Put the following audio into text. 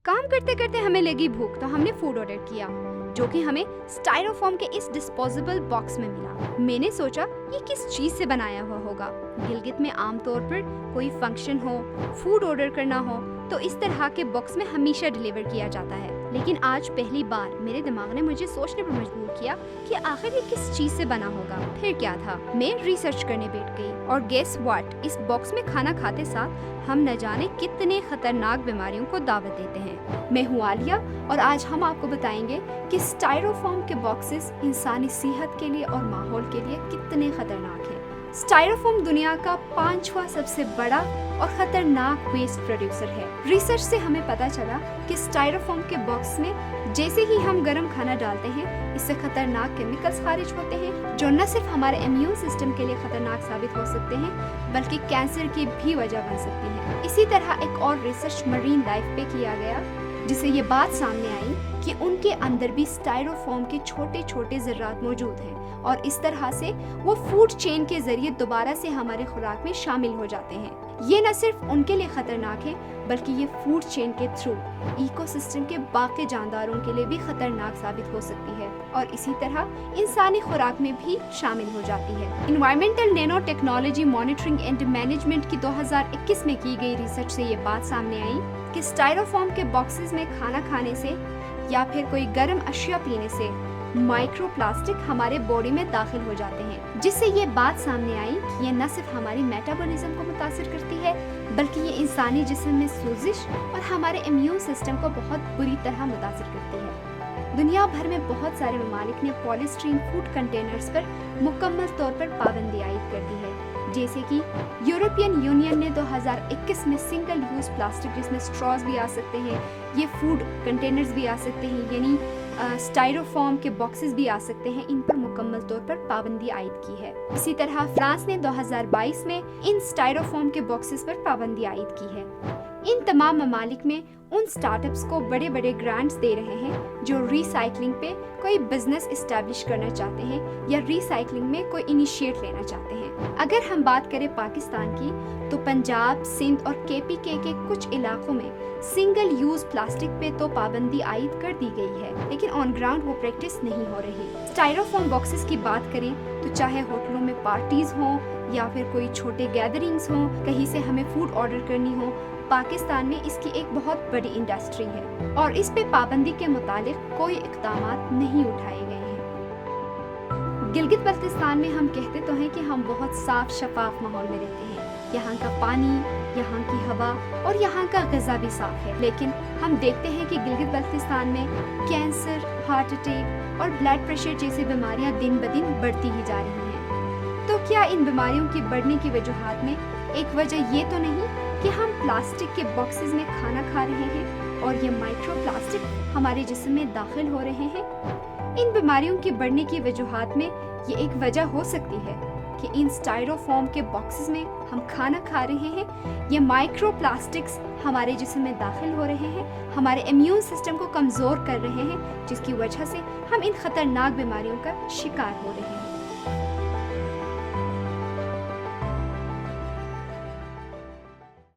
काम करते करते हमें लगी भूख तो हमने फूड ऑर्डर किया, जो कि हमें स्टाइरोफोम के इस डिस्पोजेबल बॉक्स में मिला। मैंने सोचा ये किस चीज से बनाया हुआ होगा। गिलगित में आमतौर पर कोई फंक्शन हो, फूड ऑर्डर करना हो तो इस तरह के बॉक्स में हमेशा डिलीवर किया जाता है, लेकिन आज पहली बार मेरे दिमाग ने मुझे सोचने पर मजबूर किया कि आखिर ये किस चीज से बना होगा। फिर क्या था, मैं रिसर्च करने बैठ गई और गेस व्हाट, इस बॉक्स में खाना खाते साथ हम न जाने कितने खतरनाक बीमारियों को दावत देते हैं। मैं हूँ आलिया और आज हम आपको बताएंगे कि स्टाइरोफोम के बॉक्सेस इंसानी सेहत के लिए और माहौल के लिए कितने खतरनाक हैं। स्टाइरोफोम दुनिया का 5वां सबसे बड़ा और खतरनाक वेस्ट प्रोड्यूसर है। रिसर्च से हमें पता चला कि स्टाइरोफोम के बॉक्स में जैसे ही हम गर्म खाना डालते हैं, इससे खतरनाक केमिकल्स खारिज होते हैं जो न सिर्फ हमारे इम्यून सिस्टम के लिए खतरनाक साबित हो सकते हैं बल्कि कैंसर की भी वजह बन सकती हैं। इसी तरह एक और रिसर्च मरीन लाइफ पे किया गया, जिससे ये बात सामने आई कि उनके अंदर भी स्टाइरोफोम के छोटे छोटे ज़र्रात मौजूद हैं और इस तरह से वो फूड चेन के जरिए दोबारा से हमारे खुराक में शामिल हो जाते हैं। ये न सिर्फ उनके लिए खतरनाक है बल्कि ये फूड चेन के थ्रू इकोसिस्टम के बाकी जानदारों के लिए भी खतरनाक साबित हो सकती है और इसी तरह इंसानी खुराक में भी शामिल हो जाती है। Environmental nano technology monitoring and management की 2021 में की गई रिसर्च से ये बात सामने आई कि स्टाइरोफोम के बॉक्सेस में खाना खाने से या फिर कोई गर्म अशिया पीने से माइक्रोप्लास्टिक हमारे बॉडी में दाखिल हो जाते हैं, जिससे ये बात सामने आई कि ये न सिर्फ हमारी मेटाबॉलिज्म को मुतासिर करती है बल्कि ये इंसानी जिस्म में सोजिश और हमारे इम्यून सिस्टम को बहुत बुरी तरह मुतासिर करती है। दुनिया भर में बहुत सारे ममालिक ने पॉलीस्टीरीन फूड कंटेनर्स पर मुकम्मल तौर पर पाबंदी आयद कर दी है, जैसे कि यूरोपियन यूनियन ने 2021 में सिंगल यूज प्लास्टिक, जिसमें स्ट्रॉज भी आ सकते हैं, ये फूड कंटेनर्स भी आ सकते हैं, यानी स्टाइरोफोम के बॉक्सेस भी आ सकते हैं, इन पर मुकम्मल तौर पर पाबंदी आयद की है। इसी तरह फ्रांस ने 2022 में इन स्टाइरोफोम के बॉक्सेस पर पाबंदी आयद की है। इन तमाम ममालिक में उन स्टार्टअप्स को बड़े बड़े ग्रांट्स दे रहे हैं जो रिसाइकलिंग पे कोई बिजनेस इस्टेब्लिश करना चाहते हैं या रिसाइकलिंग में कोई इनिशिएट लेना चाहते हैं। अगर हम बात करें पाकिस्तान की, तो पंजाब, सिंध और KPK के कुछ इलाकों में सिंगल यूज प्लास्टिक पे तो पाबंदी आयद कर दी गई है, लेकिन ऑन ग्राउंड वो प्रैक्टिस नहीं हो रही। स्टाइरोफोम बॉक्सेस की बात करें तो चाहे होटलों में पार्टीज हों या फिर कोई छोटे गैदरिंग्स हों, कहीं से हमें फूड ऑर्डर करनी हो, पाकिस्तान में इसकी एक बहुत बड़ी इंडस्ट्री है और इस पे पाबंदी के मुतालिक कोई इक़दामात नहीं उठाए गए हैं। गिलगित बल्तिस्तान में हम कहते तो हैं कि हम बहुत साफ शफाफ माहौल में रहते हैं। यहाँ का पानी, यहाँ की हवा और यहाँ का ग़िज़ा भी साफ है, लेकिन हम देखते हैं कि गिलगित बल्तिस्तान में कैंसर, हार्ट अटैक और ब्लड प्रेशर जैसी बीमारियाँ दिन ब दिन बढ़ती ही जा रही हैं। तो क्या इन बीमारियों की बढ़ने की वजूहात में एक वजह ये तो नहीं कि हम प्लास्टिक के बॉक्सेस में खाना खा रहे हैं और ये माइक्रोप्लास्टिक हमारे जिस्म में दाखिल हो रहे हैं? इन बीमारियों की बढ़ने की वजूहात में ये एक वजह हो सकती है कि इन स्टाइरोफोम के बॉक्सेस में हम खाना खा रहे हैं, ये माइक्रोप्लास्टिक्स हमारे जिस्म में दाखिल हो रहे हैं, हमारे इम्यून सिस्टम को कमज़ोर कर रहे हैं, जिसकी वजह से हम इन खतरनाक बीमारियों का शिकार हो रहे हैं।